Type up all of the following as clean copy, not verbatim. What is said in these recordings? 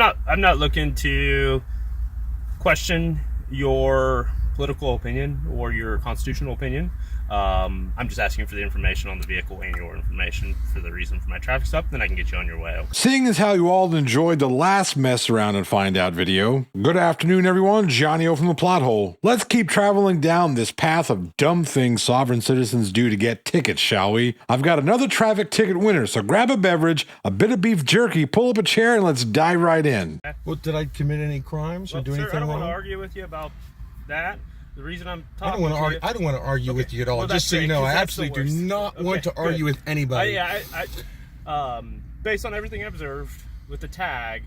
I'm not looking to question your political opinion or your constitutional opinion. I'm just asking for the information on the vehicle and your information for the reason for my traffic stop, then I can get you on your way. Seeing as how you all enjoyed the last mess around and find out video, good afternoon everyone, Johnny O from the Plot Hole. Let's keep traveling down this path of dumb things sovereign citizens do to get tickets, shall we? I've got another traffic ticket winner, so grab a beverage, a bit of beef jerky, pull up a chair, and let's dive right in. Well, did I commit any crimes or do anything wrong? I don't want to argue with you about that. The reason I'm talking I don't want to argue with you at all. Well, just so you know, I absolutely do not want to argue with anybody. Based on everything I've observed with the tag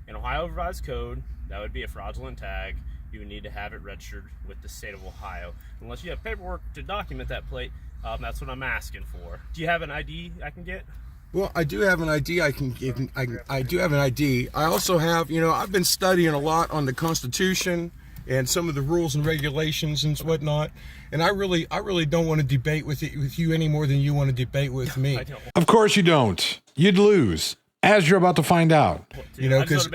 in Ohio Revised Code, that would be a fraudulent tag. You would need to have it registered with the state of Ohio. Unless you have paperwork to document that plate, that's what I'm asking for. Do you have an ID I can get? Well, I do have an ID I can give. I do have an ID. I also have, I've been studying a lot on the Constitution and some of the rules and regulations and whatnot, and I really don't want to debate with you any more than you want to debate with me. Of course you don't. You'd lose, as you're about to find out. Because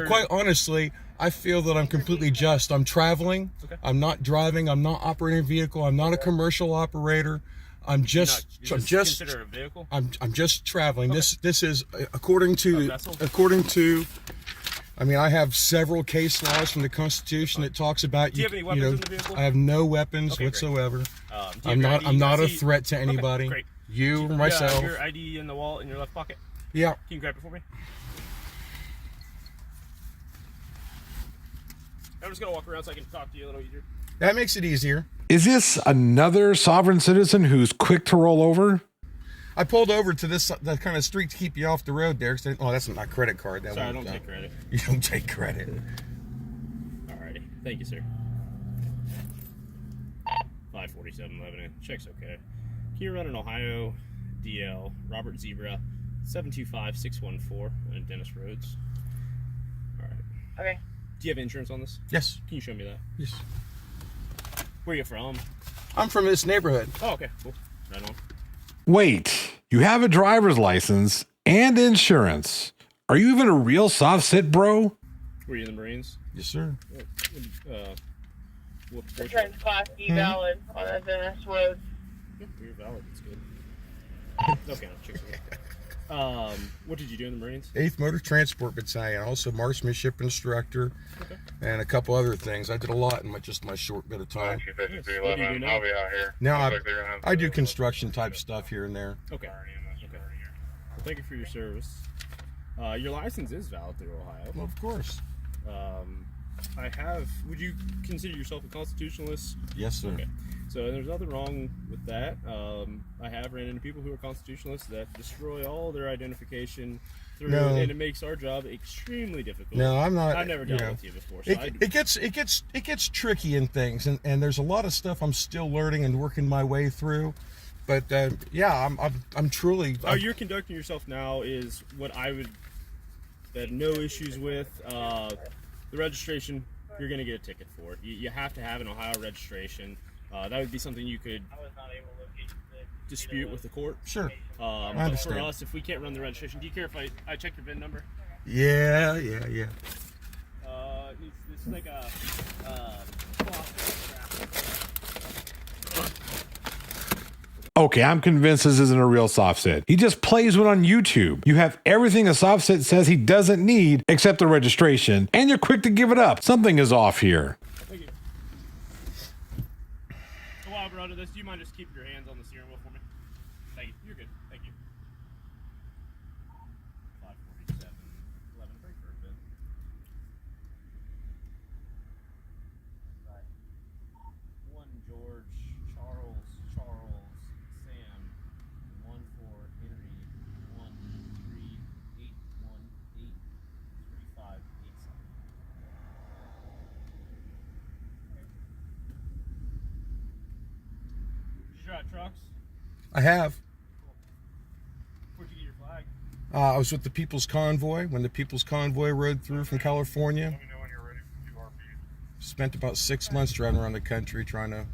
quite honestly, I feel that I'm completely just. I'm traveling. Okay. I'm not driving. I'm not operating a vehicle. I'm not a commercial operator. I'm just traveling. Okay. This is according to. I have several case laws from the Constitution that talks about Do you have any weapons in the vehicle? I have no weapons whatsoever. I'm not a threat to anybody. Okay, great. You or myself. Your ID in the wallet in your left pocket? Yeah. Can you grab it for me? I'm just gonna walk around so I can talk to you a little easier. That makes it easier. Is this another sovereign citizen who's quick to roll over? I pulled over to that kind of street to keep you off the road there. Oh, that's my credit card. Sorry, I don't take credit. You don't take credit. Alrighty. Thank you, sir. 547 Lebanon. Check's okay. Can you run an Ohio DL Robert Zebra 725-614 on Dennis Roads? Alright. Okay. Do you have insurance on this? Yes. Can you show me that? Yes. Where are you from? I'm from this neighborhood. Oh, okay. Cool. Right on. Wait, you have a driver's license and insurance. Are you even a real soft sit, bro? Were you in the Marines? Yes, sir. I'm trying to class E valid on the Dennis Road. You're valid. That's good. Okay, I'll check it. What did you do in the Marines? 8th Motor Transport Battalion, also marksmanship instructor, and a couple other things. I did a lot in my short bit of time. What do you do now? I'll be out here. Now I do construction type stuff here and there. Okay. Well, thank you for your service. Your license is valid through Ohio. Well, of course. Would you consider yourself a constitutionalist? Yes, sir. Okay. So there's nothing wrong with that. I have ran into people who are constitutionalists that destroy all their identification through, and it makes our job extremely difficult. No, I'm not. I've never dealt with you before. So it gets tricky in things, and there's a lot of stuff I'm still learning and working my way through. But I'm truly. How you're conducting yourself now is what I would have no issues with. The registration, you're going to get a ticket for it. You have to have an Ohio registration. That would be something you could dispute with the court. Sure. I understand. But for us, if we can't run the registration, do you care if I check your VIN number? Yeah. This is like a Okay, I'm convinced this isn't a real soft sit. He just plays one on YouTube. You have everything a soft sit says he doesn't need except the registration, and you're quick to give it up. Something is off here. Thank you. So while we're under this, do you mind just keeping your hands on the steering wheel for me? Thank you. You're good. Thank you. 547 11 break for a bit. Right. 1 George Charles Sam 1 4 Henry 1 3 8 1 8 3 5 8 7. You shot trucks? I have. Where'd you get your flag? I was with the People's Convoy when the People's Convoy rode through from California. Let me know when you're ready to do RP. Spent about 6 months driving around the country trying to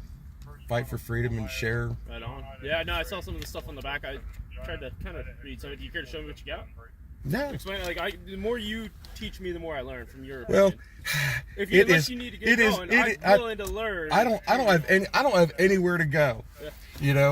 fight for freedom and share. Right on. Yeah, no, I saw some of the stuff on the back. I tried to kind of read some of it. Do you care to show me what you got? No. Explain, like, the more you teach me, the more I learn from your Well, opinion. Unless you need to get going, I'm willing to learn. I don't have anywhere to go. Yeah.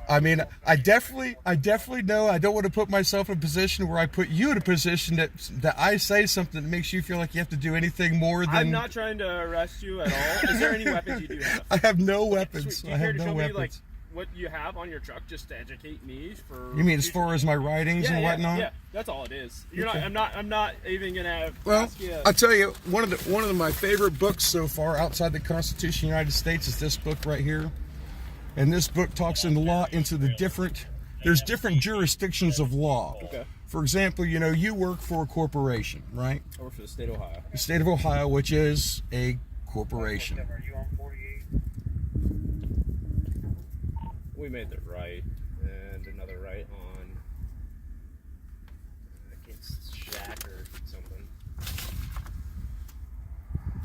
I mean, I definitely know I don't want to put myself in a position where I put you in a position that I say something that makes you feel like you have to do anything more than. I'm not trying to arrest you at all. Is there any weapons you do have? I have no weapons. Sweet. Do you care to show me, like, what you have on your truck, just to educate me for? You mean as far as my writings and whatnot? Yeah, that's all it is. You're Okay. not. I'm not even gonna. Well, ask you. I'll tell you, one of my favorite books so far outside the Constitution of the United States is this book right here. And this book talks in the law into there's different jurisdictions of law. Okay. For example, you work for a corporation, right? I work for the state of Ohio. The state of Ohio, which is a corporation. Are you on 48? We made the right and another right on against Shack or something.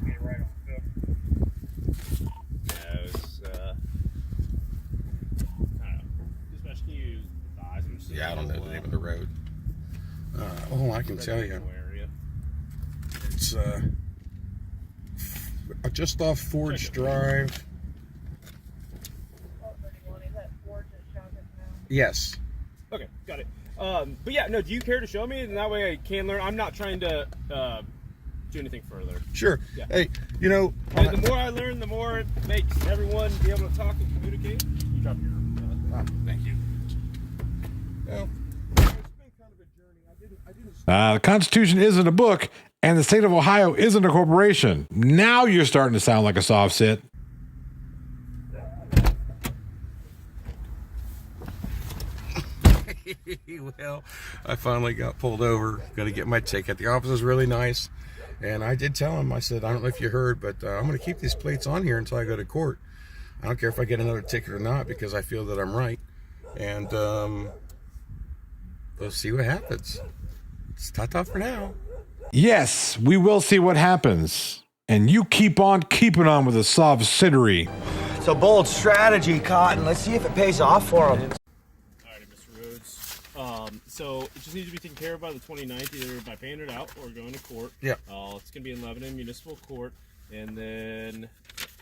Get it right on Cook. Yeah, it was. I don't know. Especially, can you advise them? Yeah, I don't know the name of the road. I can tell you. Area. It's just off Forge Drive. Yes. Okay, got it. But yeah, no. Do you care to show me? And that way I can learn. I'm not trying to do anything further. Sure. Yeah. Hey, And the more I learn, the more it makes everyone be able to talk and communicate. You drop your. thank you. Well, it's been kind of a journey. I didn't. The Constitution isn't a book, and the state of Ohio isn't a corporation. Now you're starting to sound like a soft sit. Well, I finally got pulled over. Got to get my ticket. The office is really nice, and I did tell him. I said, I don't know if you heard, but I'm going to keep these plates on here until I go to court. I don't care if I get another ticket or not because I feel that I'm right, and we'll see what happens. It's ta-ta for now. Yes, we will see what happens. And you keep on keeping on with the soft sittery. It's a bold strategy, Cotton. Let's see if it pays off for him. Alrighty, Mr. Rhodes. So it just needs to be taken care of by the 29th, either by paying it out or going to court. Yeah. It's going to be in Lebanon Municipal Court. And then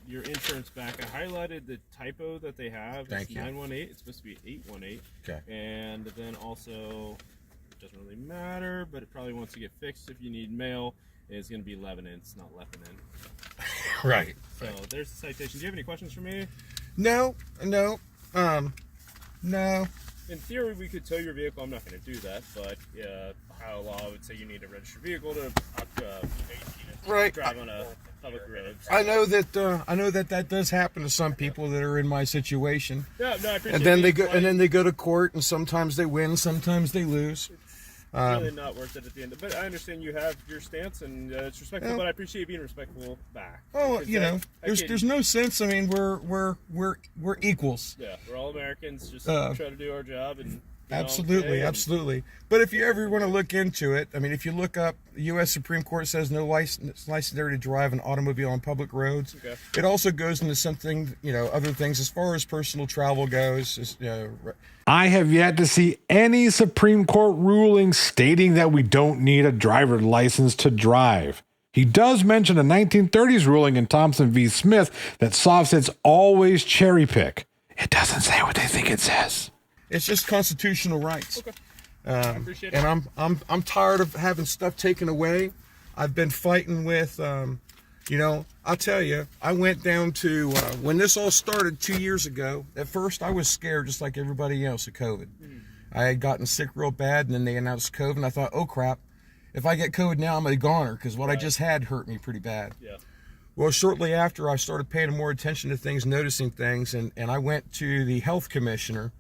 your insurance back. I highlighted the typo that they have. Thank it's you. 918. It's supposed to be 818. Okay. And then also, it doesn't really matter, but it probably wants to get fixed if you need mail. It's going to be Lebanon. It's not Lebanon. Right. So there's the citation. Do you have any questions for me? No. No. In theory, we could tow your vehicle. I'm not going to do that, but Ohio law would say you need a registered vehicle to Right. drive on a public road. So. I know that does happen to some people that are in my situation. Yeah, no, I appreciate And then it. they go, and then they go to court, and sometimes they win, sometimes they lose. It's really not worth it at the end. But I understand you have your stance, and it's respectful. Yeah. But I appreciate you being respectful back. Oh, 'Cause you know, I there's no sense. I mean, we're equals. Yeah, we're all Americans. Just Uh, try to do our job and. Absolutely, absolutely. But if you ever want to look into it, I mean, if you look up, the U.S. Supreme Court says no license there to drive an automobile on public roads. Okay. It also goes into something, other things as far as personal travel goes. I have yet to see any Supreme Court ruling stating that we don't need a driver's license to drive. He does mention a 1930s ruling in Thompson v. Smith that soft sits always cherry pick. It doesn't say what they think it says. It's just constitutional rights. Okay. I appreciate it. And I'm tired of having stuff taken away. I've been fighting with, I'll tell you, I went down to, when this all started 2 years ago, at first I was scared just like everybody else of COVID. I had gotten sick real bad, and then they announced COVID, and I thought, oh crap, if I get COVID now, I'm a goner, because what I just had hurt me pretty bad. Yeah. Well, shortly after, I started paying more attention to things, noticing things, and I went to the health commissioner,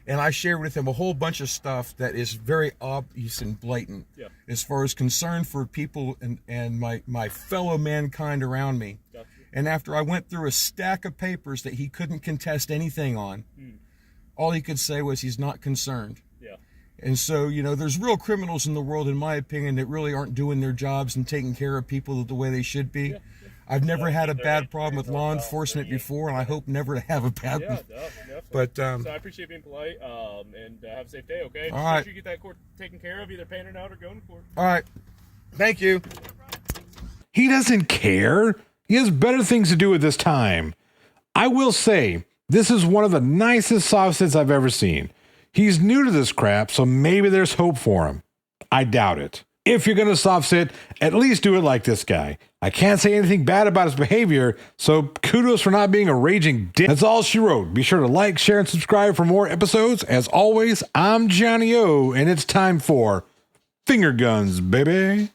and I shared with him a whole bunch of stuff that is very obvious and blatant as far as concern for people and my fellow mankind around me. Gotcha. And after I went through a stack of papers that he couldn't contest anything on, all he could say was he's not concerned. Yeah. And so, there's real criminals in the world, in my opinion, that really aren't doing their jobs and taking care of people the way they should be. I've never had a bad problem with law enforcement before, and I hope never to have a bad Yeah, one. definitely. But So I appreciate being polite, and have a safe day, okay? Just All make right. sure you get that court taken care of, either paying it out or going to court. all right, thank you. He doesn't care. He has better things to do with his time. I will say, this is one of the nicest soft sits I've ever seen. He's new to this crap, so maybe there's hope for him. I doubt it. If you're going to soft sit, at least do it like this guy. I can't say anything bad about his behavior, so kudos for not being a raging dick. That's all she wrote. Be sure to like, share, and subscribe for more episodes. As always, I'm Johnny O, and it's time for Finger Guns, baby.